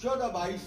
14-22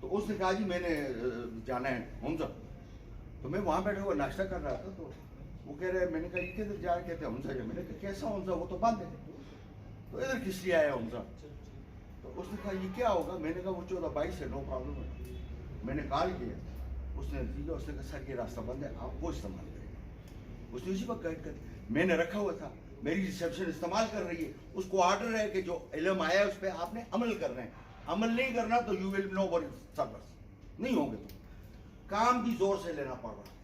تو اس نے کہا جی میں نے جانا ہے ہمزہ. تو میں وہاں بیٹھے ہوا ناشتہ کر رہا تھا, تو وہ کہہ رہے, میں نے کہا یہ کدھر جا رہے, کہتے ہیں ہمزہ جا. میں نے کہا کیسا ہمزہ, وہ تو بند ہے. تو ادھر کس لیے آیا ہمزہ؟ تو اس نے کہا یہ کیا ہوگا؟ میں نے کہا وہ 14-22 ہے, نو پرابلم ہے. میں نے کال کیا, اس نے کہا سر یہ راستہ بند ہے, آپ وہ استعمال کریں. اس نے اسی وقت گائڈ کر دیا. میں نے رکھا ہوا تھا, میری ریسیپشن استعمال کر رہی ہے, اس کو آرڈر ہے کہ جو علم آیا ہے اس پہ آپ نے عمل کرنا ہے. عمل نہیں کرنا تو یو ول نو سروس نہیں ہوں گے. تو کام بھی زور سے لینا پڑ رہا ہے.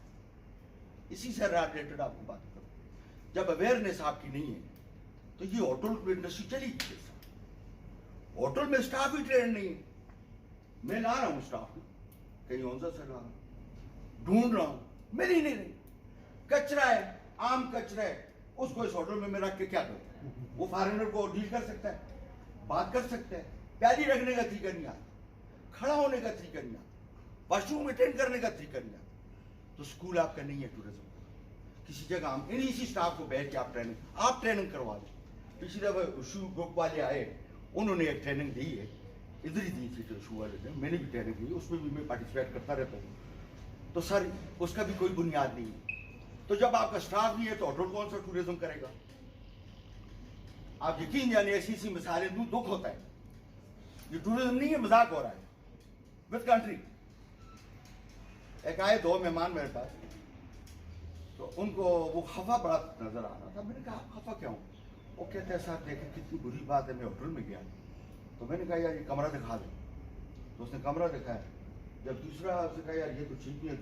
اسی سے ریلیٹڈ آپ کو بات کروں, جب اویئرنیس آپ کی نہیں ہے تو یہ ہوٹل انڈسٹری چلی گئی. ہوٹل میں اسٹاف ہی ٹرینڈ نہیں ہے. میں لا رہا ہوں اسٹاف, کہیں ہمزہ سے لا رہا ہوں, ڈھونڈ رہا ہوں, مل ہی نہیں رہی. کچرا ہے, عام کچرا ہے, اس کو اس ہوٹل میں رکھ کے کیا کروں؟ وہ فارنر کو ڈیل کر سکتا ہے, بات کر سکتا ہے, پیاری رکھنے کا طریقہ نہیں آتا, کھڑا ہونے کا طریقہ نہیں آتا, واش روم اٹینڈ کرنے کا طریقہ نہیں آتا. تو اسکول آپ کا نہیں ہے ٹورزم کا. کسی جگہ ہم اسی اسٹاف کو بیٹھ کے آپ ٹریننگ کروا دیں. پچھلی دفعہ شو گروپ والے آئے, انہوں نے ایک ٹریننگ دی ہے, ادھر ہی دی تھی شو والے نے, میں نے بھی ٹریننگ دی, اس میں بھی میں پارٹیسپیٹ کرتا رہتا ہوں. تو سر اس کا بھی کوئی بنیاد نہیں ہے. تو جب آپ کا اسٹاف نہیں ہے تو ہوٹل کون سا ٹورزم کرے گا؟ آپ یقین جانے, ایسی ایسی مثالیں دوں, دکھ ہوتا ہے. یہ ٹورزم نہیں ہے, مذاق ہو رہا ہے وتھ کنٹری. ایک آئے 2 مہمان میرے پاس, تو ان کو وہ خفا بڑا نظر آ رہا تھا. میں نے کہا آپ خفا کیا ہوں؟ وہ کہتے ہیں صاحب دیکھیں کتنی بری بات ہے, میں ہوٹل میں گیا. تو میں نے کہا یار یہ کمرہ دکھا دیں. تو اس نے کمرہ دکھایا. جب دوسرا اس نے کہا یار یہ تو ٹھیک نہیں ہے,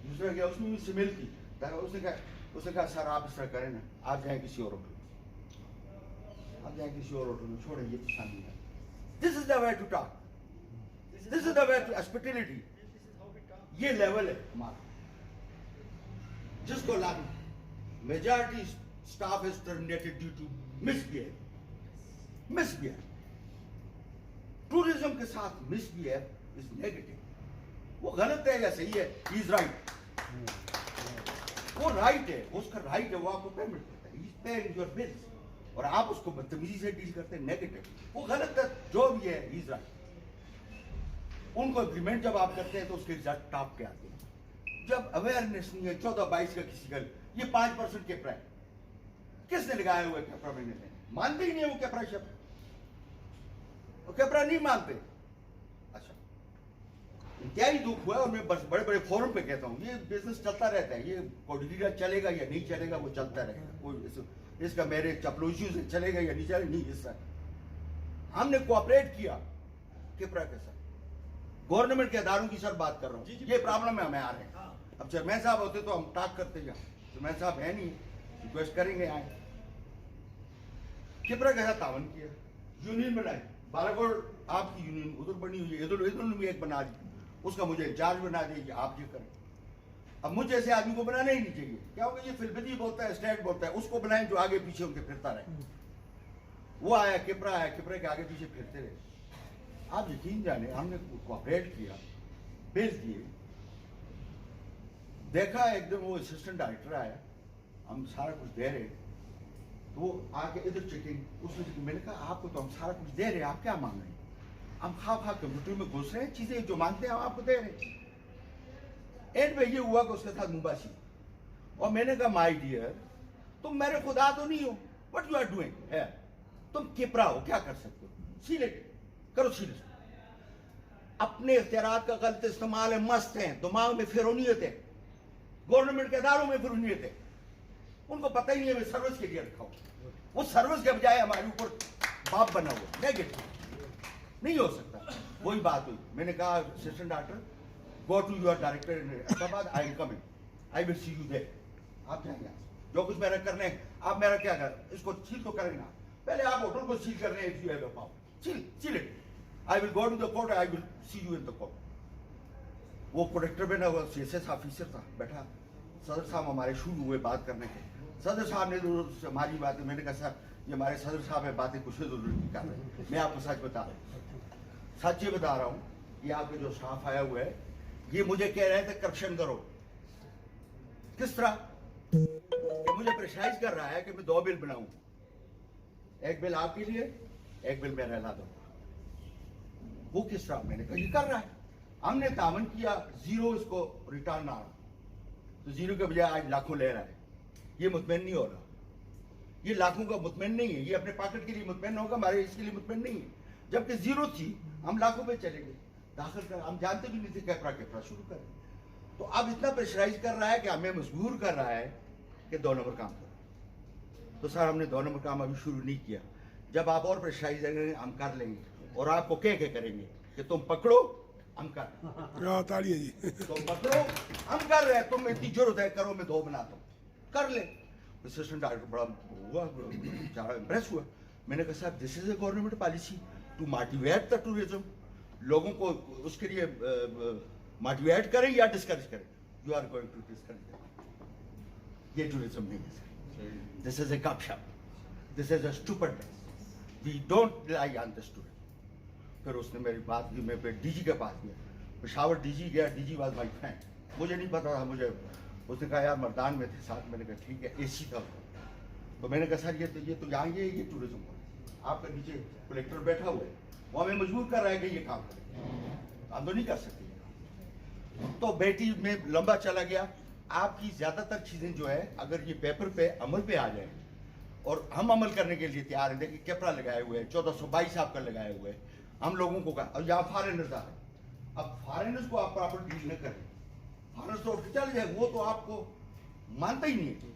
دوسرا گیا, اس میں بھی سمیل تھی. اس نے کہا سر آپ اس طرح کریں نا, آپ جائیں کسی اور ہوٹل میں, آپ جائیں کسی اور ہوٹل میں, چھوڑیں یہ پسند نہیں ہے. This is the way to talk, this is the way to hospitality. یہ لیول ہے ہمارا جس کو لاگو. Majority staff is terminated due to misbehave. Tourism کے ساتھ مس بہیو از نیگیٹو. وہ غلط ہے یا صحیح ہے, ہی از رائٹ. وہ رائٹ ہے, اس کا رائٹ ہے, وہ آپ کو پیمنٹ کرتا ہے, ہی از پیئنگ یور بلز, اور آپ اس کو بدتمیزی سے ڈیل کرتے ہیں, نیگیٹو. وہ غلط ہے, جو بھی ہے ہی از رائٹ. ان کو اگریمنٹ جب آپ کرتے ہیں تو اس کے رزلٹ ٹاپ کے آتے ہیں. جب اویئرنیس نہیں ہے, 14-22 کا کسی کا, یہ 5% کیپرا ہے, کس نے لگایا ہوا ہے کیپرا؟ میں نے مانتے ہی نہیں ہے وہ کیپرا شب, وہ کیپرا نہیں مانتے. اچھا, انتہائی دکھ ہوا ہے, اور میں بس بڑے بڑے فورم پہ کہتا ہوں یہ بزنس چلتا رہتا ہے. یہ کوڈیلیرا چلے گا یا نہیں چلے گا, وہ چلتا رہے گا. کوئی اس کا میرے چپلوشیوں سے چلے گا یا نہیں چلے گا, نہیں. اس طرح ہم نے کوآپریٹ کیا کیپرا کے ساتھ. گورنمنٹ کے اداروں کی سر بات کر رہا ہوں, یہ پرابلم ہے, ہمیں آ رہے ہیں. اب چیئرمین صاحب ہوتے تو ہم ٹاک کرتے جا, چیئرمین صاحب ہے نہیں, ریکویسٹ کریں گے آئیں. کیپرا کے ساتھ تعاون کیا, یونین بنائی. بالاکوٹ آپ کی یونین ادھر بنی ہوئی ہے, ادھر بھی ایک بنا دی, اس کا مجھے انچارج بنا دیا کہ آپ یہ کریں. اب مجھ جیسے آدمی کو بنانا ہی نہیں چاہیے. کیا ہوگا, یہ فلبدی بولتا ہے, اسٹیٹ بولتا ہے, اس کو بنائیں جو آگے پیچھے ان کے پھرتا رہے. وہ آیا کیپرا آیا, کیپرا کے آگے پیچھے پھرتے رہے. آپ یقین جانے, ہم نے کوآپریٹ کیا, بھیج دیے. دیکھا ایک دن وہ اسسٹنٹ ڈائریکٹر آیا, ہم سارا کچھ دے رہے, تو وہ آ کے ادھر چیکنگ, اس نے میں نے کہا آپ کو تو ہم سارا کچھ دے رہے, آپ کیا مانگ رہے ہیں؟ ہم خواہ کمپیوٹر میں گھس رہے ہیں, چیزیں جو مانگتے ہیں ہم آپ کو دے رہے ہیں. اینڈ میں یہ ہوا کہ اس کے ساتھ مباحثہ, اور میں نے کہا مائی ڈیئر, تم میرے خدا تو نہیں ہو, وٹ یو آر ڈوئنگ ہے, تم کیپرا ہو, کیا کر سکتے ہو, سیلیکٹ کرو سیریس. اپنے اختیارات کا غلط استعمال ہے, مست ہیں, دماغ میں فرونیت ہے, گورنمنٹ کے اداروں میں فرونیت ہے, ان کو پتہ ہی نہیں ہے میں سروس کے لیے رکھا ہوں. وہ سروس کے بجائے ہمارے اوپر باپ بنا ہوا, نیگیٹو. نہیں ہو سکتا. وہی بات ہوئی, میں نے کہا assistant director go to your director in Hyderabad, I will come in, I will see you there. آپ جائیں گے, جو کچھ میرا کرنے, آپ میرا کیا کر, اس کو سیل تو کریں گا, پہلے آپ ہوٹل کو سیل کر رہے ہیں, you have a power, sell it. I will go to the court, I will see you in the court. وہ پروڈکٹر بنا ہوا CSS آفیسر تھا, بیٹھا. صدر صاحب ہمارے شروع ہوئے بات کرنے کے, صدر صاحب نے ہماری باتیں, میں نے کہا صاحب یہ ہمارے صدر صاحب ہے, باتیں کچھ ضرور نہیں کر رہے, میں آپ کو سچ بتا رہا ہوں, سچ یہ بتا رہا ہوں. یہ آپ کے جو اسٹاف آیا ہوا ہے, یہ مجھے کہہ رہے تھے کرپشن کرو. کس طرح؟ یہ مجھے پریشرائز کر رہا ہے کہ میں 2 بل بناؤں, ایک بل آپ کے لیے, ایک بل میں رہلا دوں. وہ کس طرح؟ میں نے کہا یہ کر رہا ہے. ہم نے تعاون کیا, زیرو اس کو ریٹرن آ رہا, تو زیرو کے بجائے آج لاکھوں لے رہا ہے. یہ مطمئن نہیں ہو رہا, یہ لاکھوں کا مطمئن نہیں ہے, یہ اپنے پاکٹ کے لیے مطمئن ہوگا, ہمارے اس کے لیے مطمئن نہیں ہے. جبکہ زیرو تھی ہم لاکھوں پہ چلے گئے داخل کر, ہم جانتے بھی نہیں تھے کیپرا شروع کریں. تو اب اتنا پریشرائز کر رہا ہے کہ ہمیں مجبور کر رہا ہے کہ 2 نمبر کام کرو. تو سر ہم نے 2 نمبر کام ابھی شروع نہیں کیا. جب آپ اور پریشرائز کریں گے ہم کر لیں گے, اور آپ کو کہہ کے کریں گے کہ تم پکڑو ہم کر رہے ہیں, تم پکڑو ہم کر رہے ہیں, تم اتنی ضرورت ہے کرو, میں 2 بناتا ہوں, کر لیں. اسسٹنٹ ڈائریکٹر بڑا ہوا, امپریس ہوا. میں نے کہا صاحب this is a government policy to motivate the tourism, لوگوں کو اس کے لیے موٹیویٹ کریں یا ڈسکریج کریں. You are going to discourage. یہ ٹورزم نہیں ہے sir, this is a gupshup, this is a stupidness, we don't rely on this tourism. پھر اس نے میری بات کی, میں پھر ڈی جی کے پاس گیا, پشاور ڈی جی گیا, D G was my friend, مجھے نہیں پتا تھا, مجھے اس نے کہا یار مردان میں تھے ساتھ. میں نے کہا ٹھیک ہے, اے سی تھا. تو میں نے کہا سر یہ تو یہاں یہ ٹورزم آپ کا نیچے کلیکٹر بیٹھا ہوا ہے, وہ ہمیں مجبور کر رہا ہے کہ یہ کام کریں, ہم تو نہیں کر سکتے. تو بیٹی میں لمبا چلا گیا. آپ کی زیادہ تر چیزیں جو ہے اگر یہ پیپر پہ عمل پہ آ جائیں, اور ہم عمل کرنے کے لیے تیار ہیں. دیکھیں کیپرا لگائے ہوئے ہیں, 1422 آپ کا لگائے ہوئے ہیں, ہم لوگوں کو کہا, اور یہاں فارنرز آ رہے ہیں. اب فارنرز کو آپ پراپر ڈیل نہ کریں, فارنرز تو چل جائے, وہ تو آپ کو مانتا ہی نہیں ہے.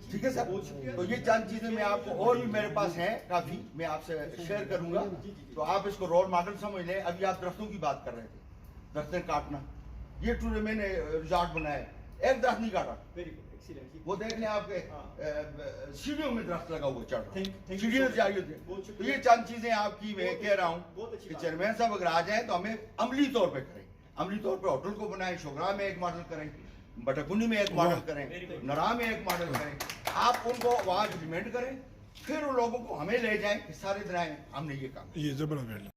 ٹھیک ہے سر, تو یہ چند چیزیں میں آپ کو, اور بھی میرے پاس ہیں کافی, میں آپ سے شیئر کروں گا, تو آپ اس کو رول ماڈل سمجھ لیں. ابھی آپ درختوں کی بات کر رہے تھے, درختیں کاٹنا, یہ ٹور میں نے ریزارٹ بنایا, ایک درخت نہیں کاٹا. وہ دیکھ لیں آپ کے سیڑھیوں میں درخت لگا ہوا چڑھ رہا, سیڑھیوں سے آئی ہوتی ہے. تو یہ چند چیزیں آپ کی میں کہہ رہا ہوں کہ چیئرمین صاحب اگر آ جائیں تو ہمیں عملی طور پہ کریں, عملی طور پہ ہوٹل کو بنائیں, شوگرا میں ایک ماڈل کریں, بٹکنی میں ایک ماڈل کریں, نرا میں ایک ماڈل کریں. آپ ان کو وہاں امپلیمنٹ کریں, پھر ان لوگوں کو ہمیں لے جائیں کہ سارے دن آئیں ہم نے یہ کام.